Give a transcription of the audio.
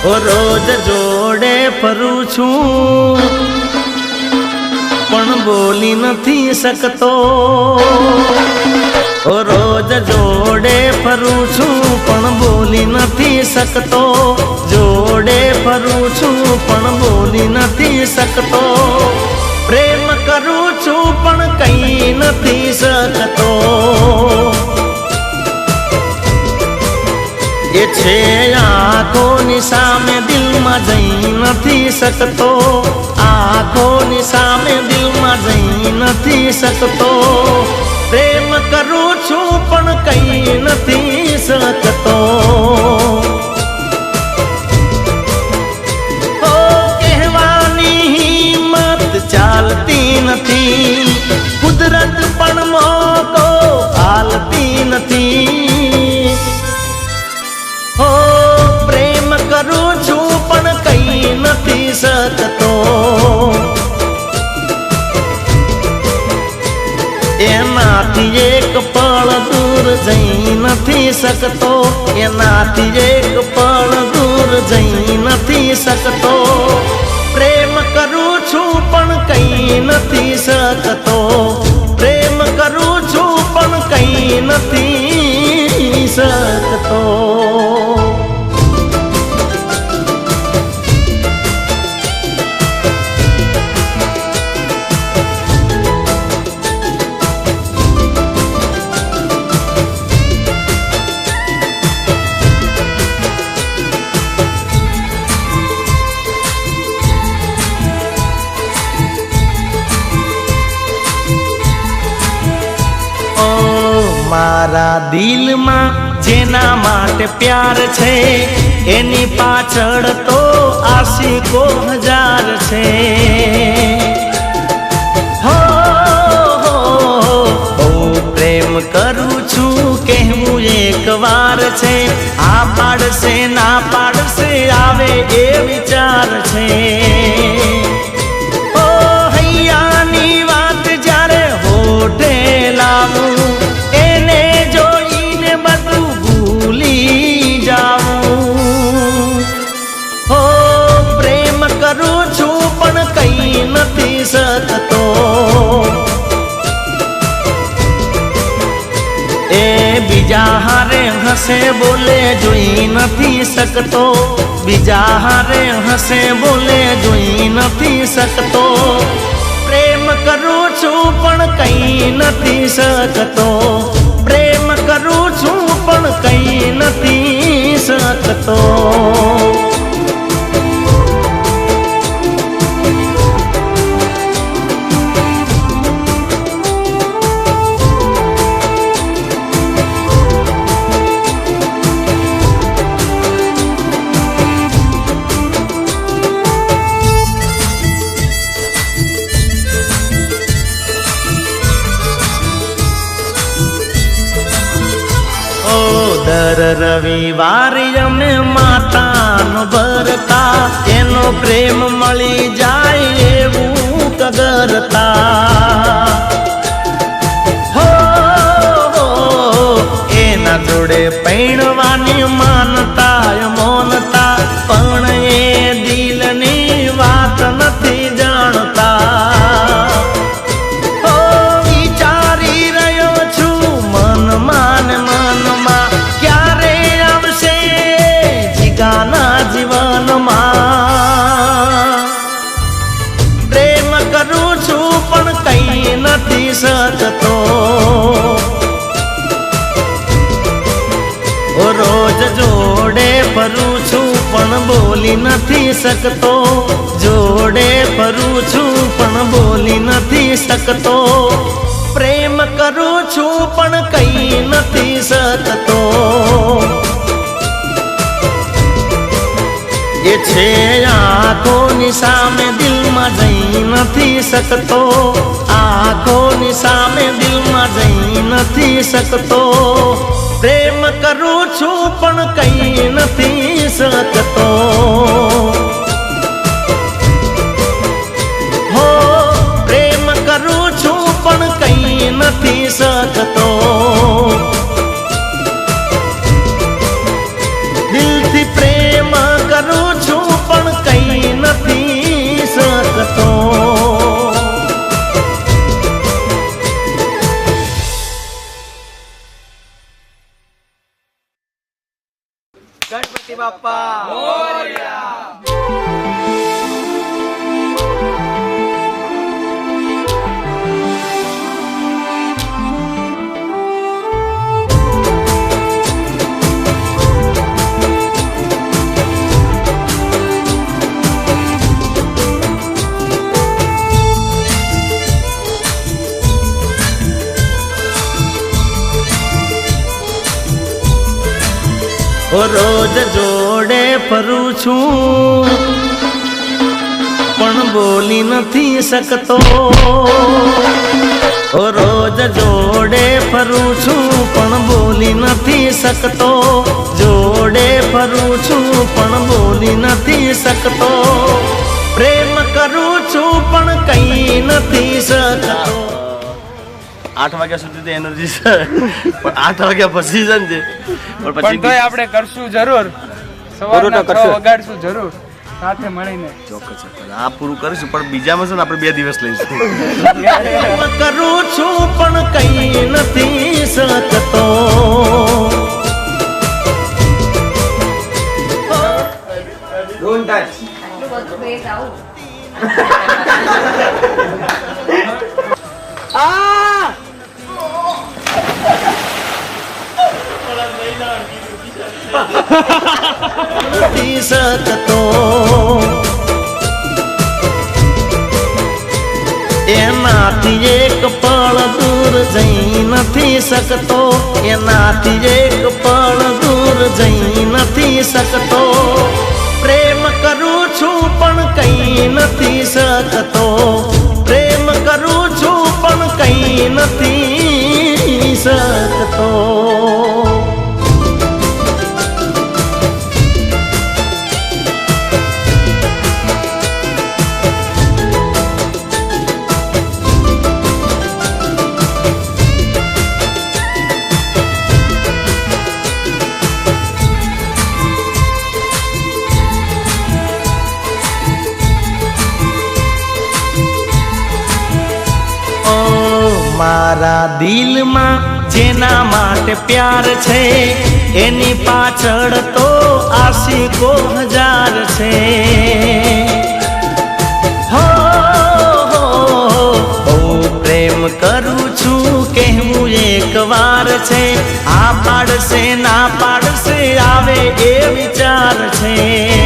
રોજ જોડે ફરું છું પણ બોલી નથી શકતો. રોજ જોડે ફરું છું પણ બોલી નથી શકતો. જોડે ફરું છું પણ બોલી નથી શકતો. પ્રેમ કરું છું પણ કઈ નથી શકતો. એ છે આંખોની સામે દિલમાં જઈ નથી શકતો. આંખોની સામે દિલમાં જઈ નથી શકતો. પ્રેમ કરું છું પણ કઈ નથી શકતો. ઓ કહેવાની હિંમત ચાલતી નથી. કુદરત પણ મોકો હાલતી નથી. હો પ્રેમ કરું છું પણ કઈ નથી શકતો. એનાથી એક પળ દૂર જઈ નથી શકતો. એનાથી એક પળ દૂર જઈ નથી શકતો. પ્રેમ કરું છું પણ કઈ નથી શકતો. પ્રેમ કરું છું પણ કઈ નથી શકતો. મારા દિલમાં જેના માટે પ્યાર છે એની પાછળ તો આશિકો હજાર છે. હો બહુ પ્રેમ કરું છું કહેવું એક વાર છે. આ પાડશે ના પાડશે આવે એ વિચાર છે. ઓ હૈયાની વાત જ્યારે હોઠે લાવું નથી શકતો. એ બીજા હારે હસે બોલે જોઈ નથી શકતો. બીજા હારે હસે બોલે જોઈ નથી શકતો. પ્રેમ કરું છું પણ કઈ નથી શકતો. પ્રેમ કરું છું પણ કઈ નથી શકતો. દર રવિવારે અમે માતાનો ભરતા. એનો પ્રેમ મળી જાય એવું કગરતા. હો એના જોડે પૈણવાની માનતા મોનતા. પણ એ દિલની વાત નથી જાણતા. હો વિચારી રહ્યો છું મનમાં ને મનમાં જીવનમાં. પ્રેમ કરું છું પણ કઈ નથી શકતો. રોજ જોડે ફરું છું પણ બોલી નથી શકતો. જોડે ફરું છું પણ બોલી નથી શકતો. પ્રેમ કરું છું પણ કઈ નથી શકતો. એ છે આંખોની સામે દિલમાં જઈ નથી શકતો. આંખોની સામે દિલમાં જઈ નથી શકતો. પ્રેમ કરું છું પણ કઈ નથી શકતો. હો પ્રેમ કરું છું પણ કઈ નથી શકતો. દિલથી પ્રેમ કરું ઓ રોજ જોડે ફરું છું પણ બોલી નથી શકતો ઓ રોજ જોડે ફરું છું પણ બોલી નથી શકતો જોડે ફરું છું પણ બોલી નથી શકતો પ્રેમ કરું છું પણ કઈ નથી શકતો 8 વાગ્યા સુધી તો એનર્જી છે પણ 8 વાગ્યા પછી છે ને પણ તોય આપણે કરશું જરૂર સવારના 6 વગાડશું જરૂર સાથે મળીને ચોક્કસ આ પૂરું કરીશું પણ બીજામાં છે ને આપણે 2 દિવસ લઈશું કરું છું પણ કઈ નથી શકતો ડોન્ટ ટચ નથી શકતો એનાથી એક પળ દૂર જઈ નથી શકતો એનાથી એક પળ દૂર જઈ નથી શકતો પ્રેમ કરું છું પણ કઈ નથી શકતો પ્રેમ કરું છું પણ કઈ નથી શકતો મારા દિલમાં જેના માટે પ્યાર છે એની પાછળ તો આશિકો હજાર છે હો પ્રેમ કરું છું કહેવું એક વાર છે આ પાડશે ના પાડશે આવે એ વિચાર છે